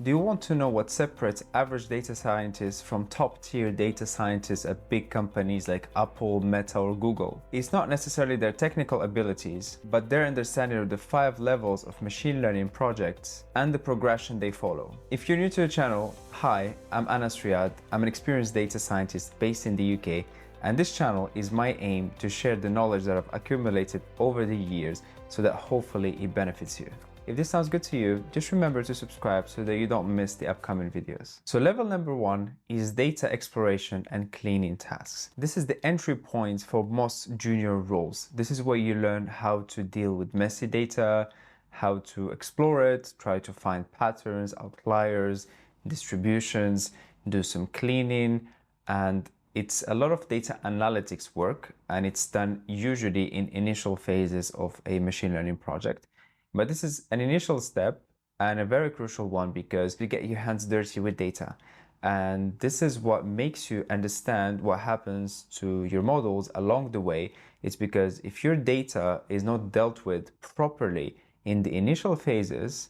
Do you want to know what separates average data scientists from top-tier data scientists at big companies like Apple, Meta, or Google? It's not necessarily their technical abilities, but their understanding of the 5 levels of machine learning projects and the progression they follow. If you're new to the channel, hi, I'm Riad. I'm an experienced data scientist based in the UK, and this channel is my aim to share the knowledge that I've accumulated over the years so that hopefully it benefits you. If this sounds good to you, just remember to subscribe so that you don't miss the upcoming videos. So level number 1 is data exploration and cleaning tasks. This is the entry point for most junior roles. This is where you learn how to deal with messy data, how to explore it, try to find patterns, outliers, distributions, do some cleaning, and it's a lot of data analytics work, and it's done usually in initial phases of a machine learning project. But this is an initial step and a very crucial one because you get your hands dirty with data. And this is what makes you understand what happens to your models along the way. It's because if your data is not dealt with properly in the initial phases,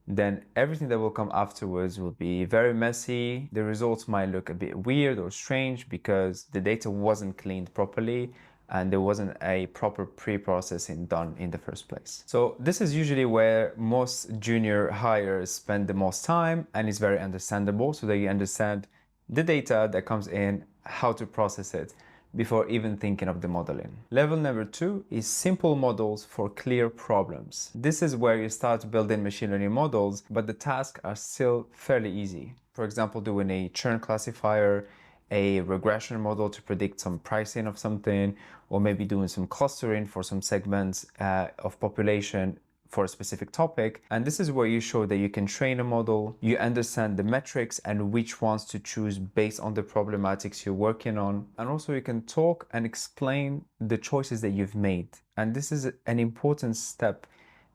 then everything that will come afterwards will be very messy. The results might look a bit weird or strange because the data wasn't cleaned properly and there wasn't a proper pre-processing done in the first place. So this is usually where most junior hires spend the most time, and it's very understandable so that you understand the data that comes in, how to process it before even thinking of the modeling. Level number 2 is simple models for clear problems. This is where you start building machine learning models, but the tasks are still fairly easy. For example, doing a churn classifier, a regression model to predict some pricing of something, or maybe doing some clustering for some segments of population for a specific topic. And this is where you show that you can train a model, you understand the metrics and which ones to choose based on the problematics you're working on. And also you can talk and explain the choices that you've made. And this is an important step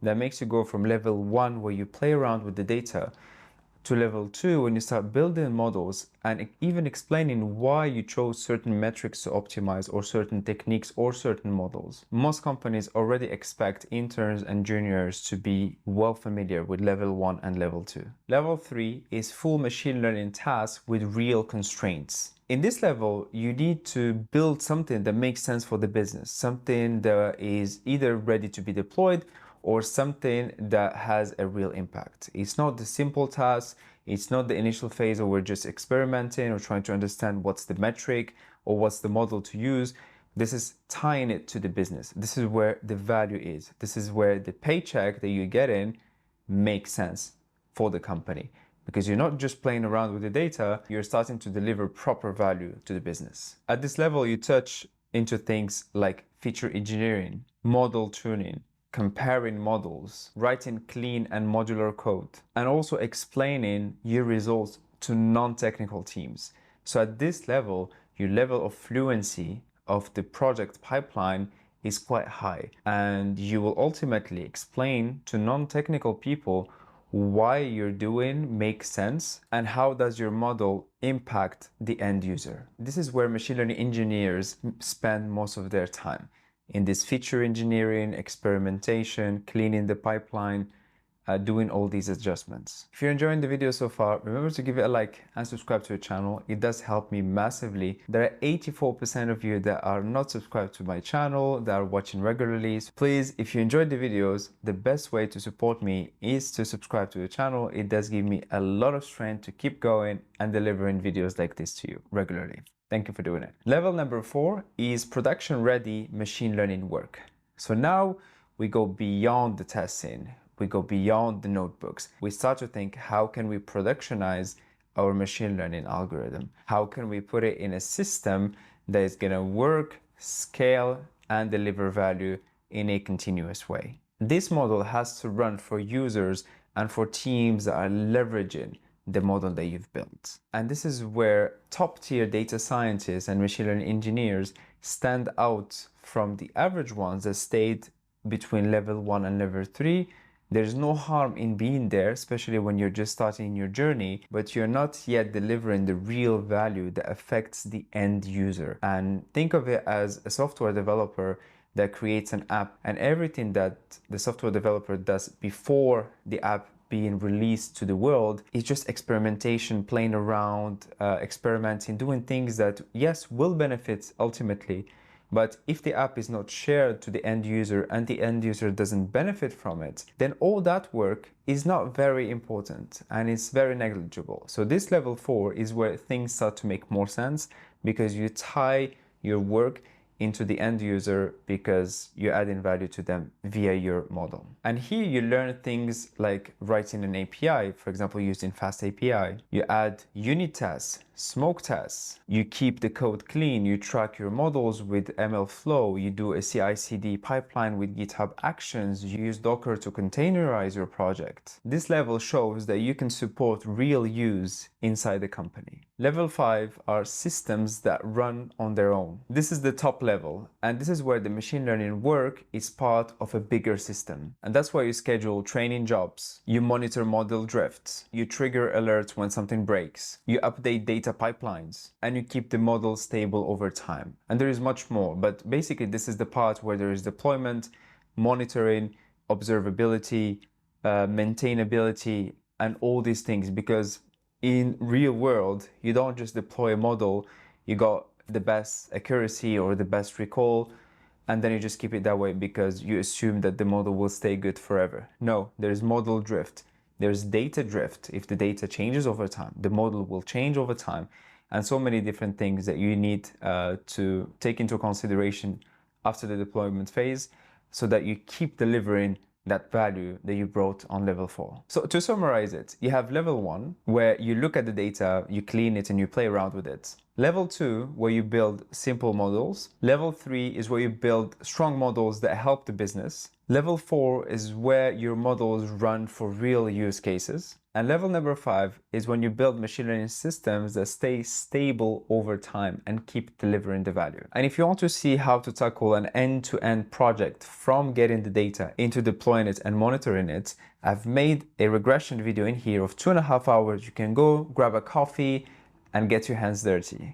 that makes you go from level 1, where you play around with the data, to level 2 when you start building models and even explaining why you chose certain metrics to optimize or certain techniques or certain models. Most companies already expect interns and juniors to be well familiar with level 1 and level 2. Level 3 is full machine learning tasks with real constraints. In this level, you need to build something that makes sense for the business, something that is either ready to be deployed or something that has a real impact. It's not the simple task, it's not the initial phase where we're just experimenting or trying to understand what's the metric or what's the model to use. This is tying it to the business. This is where the value is. This is where the paycheck that you get in makes sense for the company. Because you're not just playing around with the data, you're starting to deliver proper value to the business. At this level, you touch into things like feature engineering, model tuning, comparing models, writing clean and modular code, and also explaining your results to non-technical teams. So at this level, your level of fluency of the project pipeline is quite high, and you will ultimately explain to non-technical people why you're doing makes sense and how does your model impact the end user. This is where machine learning engineers spend most of their time, in this feature engineering, experimentation, cleaning the pipeline, doing all these adjustments. If you're enjoying the video so far, remember to give it a like and subscribe to the channel. It does help me massively. There are 84% of you that are not subscribed to my channel, that are watching regularly. So please, if you enjoyed the videos, the best way to support me is to subscribe to the channel. It does give me a lot of strength to keep going and delivering videos like this to you regularly. Thank you for doing it. Level number 4 is production ready machine learning work. So now we go beyond the testing. We go beyond the notebooks. We start to think, how can we productionize our machine learning algorithm? How can we put it in a system that is going to work, scale, and deliver value in a continuous way? This model has to run for users and for teams that are leveraging the model that you've built. And this is where top-tier data scientists and machine learning engineers stand out from the average ones that stayed between level 1 and level 3. There's no harm in being there, especially when you're just starting your journey, but you're not yet delivering the real value that affects the end user. And think of it as a software developer that creates an app, and everything that the software developer does before the app being released to the world. It's just experimentation, playing around, experimenting, doing things that, yes, will benefit ultimately. But if the app is not shared to the end user and the end user doesn't benefit from it, then all that work is not very important and it's very negligible. So this level 4 is where things start to make more sense, because you tie your work into the end user because you're adding value to them via your model. And here you learn things like writing an API, for example, using Fast API. You add unit tests, smoke tests, you keep the code clean, you track your models with ML flow, you do a CI/CD pipeline with GitHub Actions, you use Docker to containerize your project. This level shows that you can support real use inside the company. Level 5 are systems that run on their own. This is the top level, and this is where the machine learning work is part of a bigger system. And that's why you schedule training jobs, you monitor model drifts, you trigger alerts when something breaks, you update data pipelines, and you keep the model stable over time. And there is much more, but basically this is the part where there is deployment, monitoring, observability, maintainability, and all these things, because in real world, you don't just deploy a model, you got the best accuracy or the best recall, and then you just keep it that way because you assume that the model will stay good forever. No, there's model drift. There's data drift. If the data changes over time, the model will change over time, and so many different things that you need to take into consideration after the deployment phase so that you keep delivering that value that you brought on level 4. So to summarize it, you have level 1, where you look at the data, you clean it, and you play around with it. Level 2, where you build simple models. Level 3 is where you build strong models that help the business. Level 4 is where your models run for real use cases. And level number 5 is when you build machine learning systems that stay stable over time and keep delivering the value. And if you want to see how to tackle an end-to-end project from getting the data into deploying it and monitoring it, I've made a regression video in here of 2.5 hours. You can go grab a coffee and get your hands dirty.